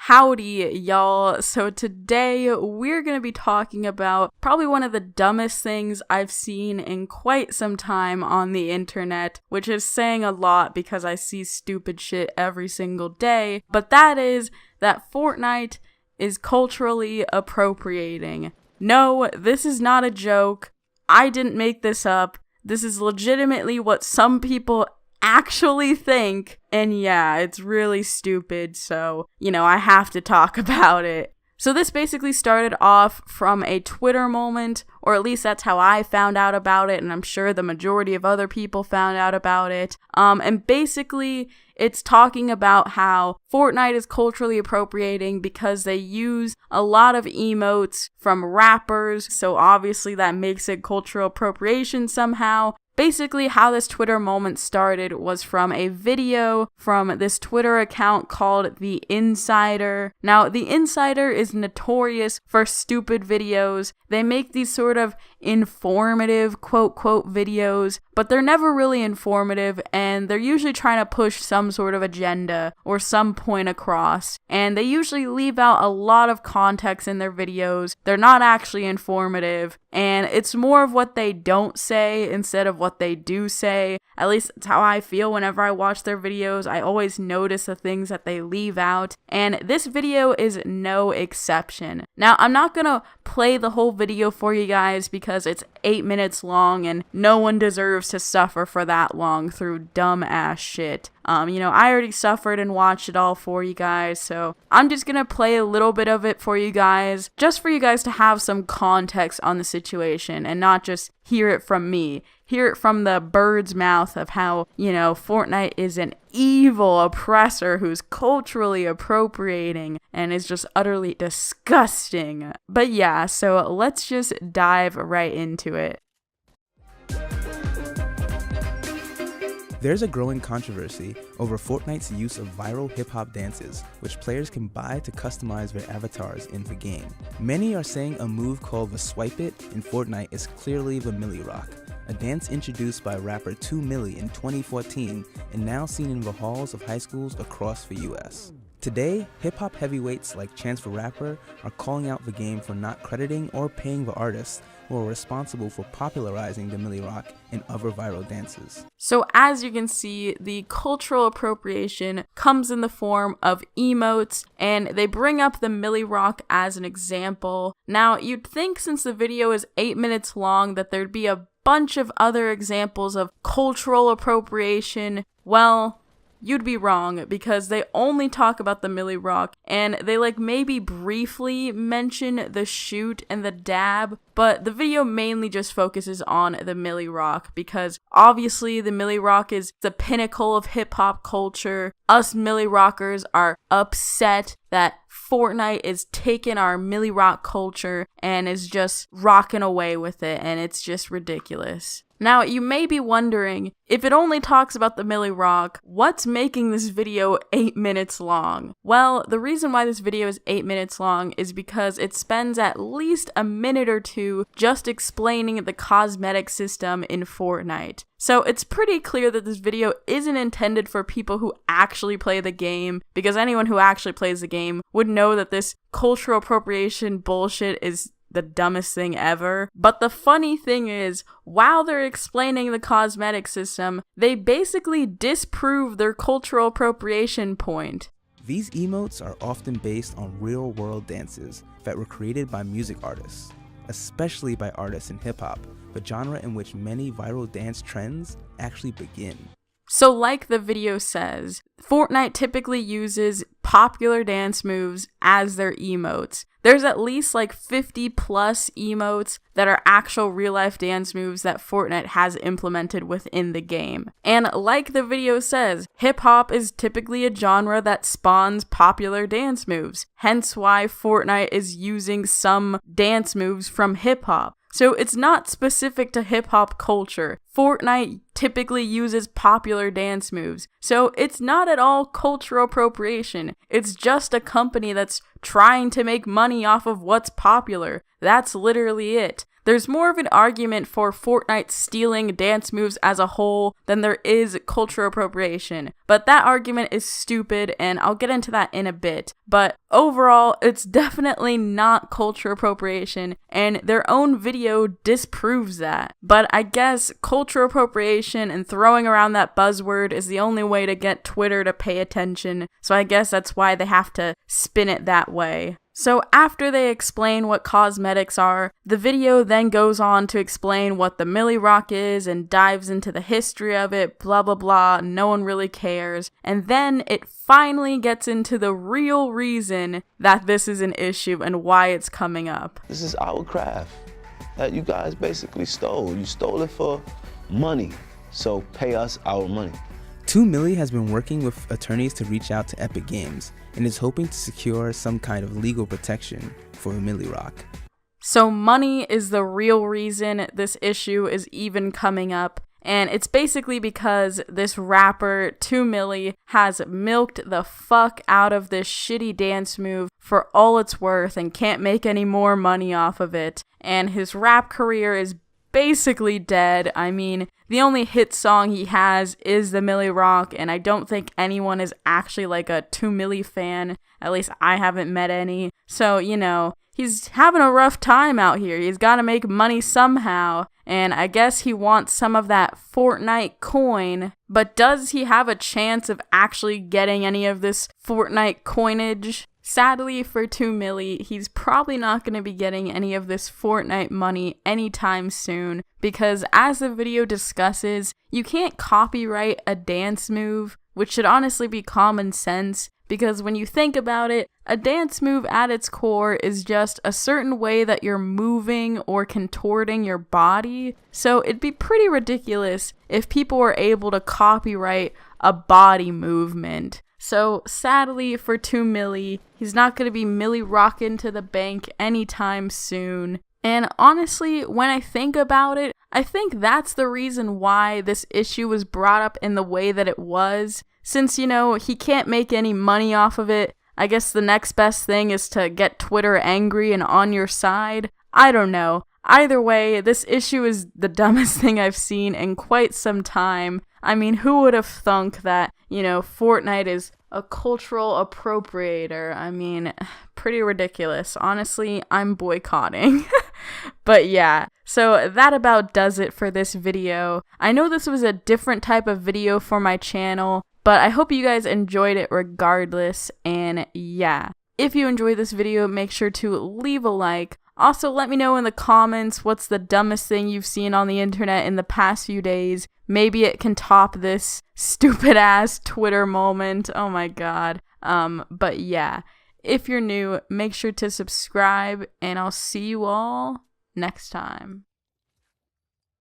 Howdy, y'all. So today we're going to be talking about probably one of the dumbest things I've seen in quite some time on the internet, which is saying a lot because I see stupid shit every single day, but that is that Fortnite is culturally appropriating. No, this is not a joke. I didn't make this up. This is legitimately what some people actually think, and yeah, it's really stupid, so, I have to talk about it. So this basically started off from a Twitter moment, or at least that's how I found out about it, and I'm sure the majority of other people found out about it. And basically, it's talking about how Fortnite is culturally appropriating because they use a lot of emotes from rappers, so obviously that makes it cultural appropriation somehow. Basically, how this Twitter moment started was from a video from this Twitter account called The Insider. Now, The Insider is notorious for stupid videos. They make these sort of informative, quote-quote videos, but they're never really informative, and they're usually trying to push some sort of agenda or some point across. And they usually leave out a lot of context in their videos. They're not actually informative, and it's more of what they don't say instead of what they do say. At least that's how I feel whenever I watch their videos. I always notice the things that they leave out, and this video is no exception. Now, I'm not gonna play the whole video for you guys because it's 8 minutes long and no one deserves to suffer for that long through dumb ass shit. I already suffered and watched it all for you guys, so I'm just gonna play a little bit of it for you guys, just for you guys to have some context on the situation and not just hear it from me. Hear it from the bird's mouth of how, Fortnite is an evil oppressor who's culturally appropriating and is just utterly disgusting. But yeah, so let's just dive right into it. There's a growing controversy over Fortnite's use of viral hip-hop dances, which players can buy to customize their avatars in the game. Many are saying a move called the Swipe It in Fortnite is clearly the Milli Rock, a dance introduced by rapper 2 Milli in 2014 and now seen in the halls of high schools across the US. Today, hip-hop heavyweights like Chance the Rapper are calling out the game for not crediting or paying the artists who are responsible for popularizing the Milli Rock and other viral dances. So as you can see, the cultural appropriation comes in the form of emotes, and they bring up the Milli Rock as an example. Now, you'd think since the video is 8 minutes long that there'd be a bunch of other examples of cultural appropriation. Well, you'd be wrong, because they only talk about the Milli Rock, and they maybe briefly mention the shoot and the dab, but the video mainly just focuses on the Milli Rock, because obviously the Milli Rock is the pinnacle of hip-hop culture. Us Milli Rockers are upset that Fortnite is taking our Milli Rock culture and is just rocking away with it, and it's just ridiculous. Now, you may be wondering, if it only talks about the Milli Rock, what's making this video 8 minutes long? Well, the reason why this video is 8 minutes long is because it spends at least a minute or two just explaining the cosmetic system in Fortnite. So it's pretty clear that this video isn't intended for people who actually play the game, because anyone who actually plays the game would know that this cultural appropriation bullshit is the dumbest thing ever. But the funny thing is, while they're explaining the cosmetic system, they basically disprove their cultural appropriation point. These emotes are often based on real-world dances that were created by music artists, especially by artists in hip-hop, the genre in which many viral dance trends actually begin. So like the video says, Fortnite typically uses popular dance moves as their emotes. There's at least 50 plus emotes that are actual real life dance moves that Fortnite has implemented within the game. And like the video says, hip hop is typically a genre that spawns popular dance moves. Hence why Fortnite is using some dance moves from hip hop. So it's not specific to hip-hop culture. Fortnite typically uses popular dance moves. So it's not at all cultural appropriation. It's just a company that's trying to make money off of what's popular. That's literally it. there's more of an argument for Fortnite stealing dance moves as a whole than there is cultural appropriation. But that argument is stupid, and I'll get into that in a bit. But overall, it's definitely not cultural appropriation, and their own video disproves that. But I guess cultural appropriation and throwing around that buzzword is the only way to get Twitter to pay attention, so I guess that's why they have to spin it that way. So after they explain what cosmetics are, the video then goes on to explain what the Millie Rock is and dives into the history of it, blah blah blah, no one really cares. And then it finally gets into the real reason that this is an issue and why it's coming up. This is our craft that you guys basically stole. You stole it for money, so pay us our money. 2 Milli has been working with attorneys to reach out to Epic Games and is hoping to secure some kind of legal protection for Millie Rock. So money is the real reason this issue is even coming up, and it's basically because this rapper 2 Milli has milked the fuck out of this shitty dance move for all it's worth and can't make any more money off of it, and his rap career is basically dead. I mean, the only hit song he has is the Millie Rock, and I don't think anyone is actually like a 2 Milli fan. At least I haven't met any. So, you know, he's having a rough time out here. He's got to make money somehow, and I guess he wants some of that Fortnite coin. But does he have a chance of actually getting any of this Fortnite coinage? Sadly for 2 Milli, he's probably not going to be getting any of this Fortnite money anytime soon, because as the video discusses, you can't copyright a dance move, which should honestly be common sense, because when you think about it, a dance move at its core is just a certain way that you're moving or contorting your body, so it'd be pretty ridiculous if people were able to copyright a body movement. So sadly for 2 Milli, he's not going to be Millie rockin' to the bank anytime soon. And honestly, when I think about it, I think that's the reason why this issue was brought up in the way that it was. Since, you know, he can't make any money off of it, I guess the next best thing is to get Twitter angry and on your side. I don't know. Either way, this issue is the dumbest thing I've seen in quite some time. I mean, who would have thunk that, you know, Fortnite is a cultural appropriator? I mean, pretty ridiculous. Honestly, I'm boycotting. But yeah, so that about does it for this video. I know this was a different type of video for my channel, but I hope you guys enjoyed it regardless. And yeah, if you enjoyed this video, make sure to leave a like. Also, let me know in the comments what's the dumbest thing you've seen on the internet in the past few days. Maybe it can top this stupid ass Twitter moment. Oh my god. But yeah, if you're new, make sure to subscribe, and I'll see you all next time.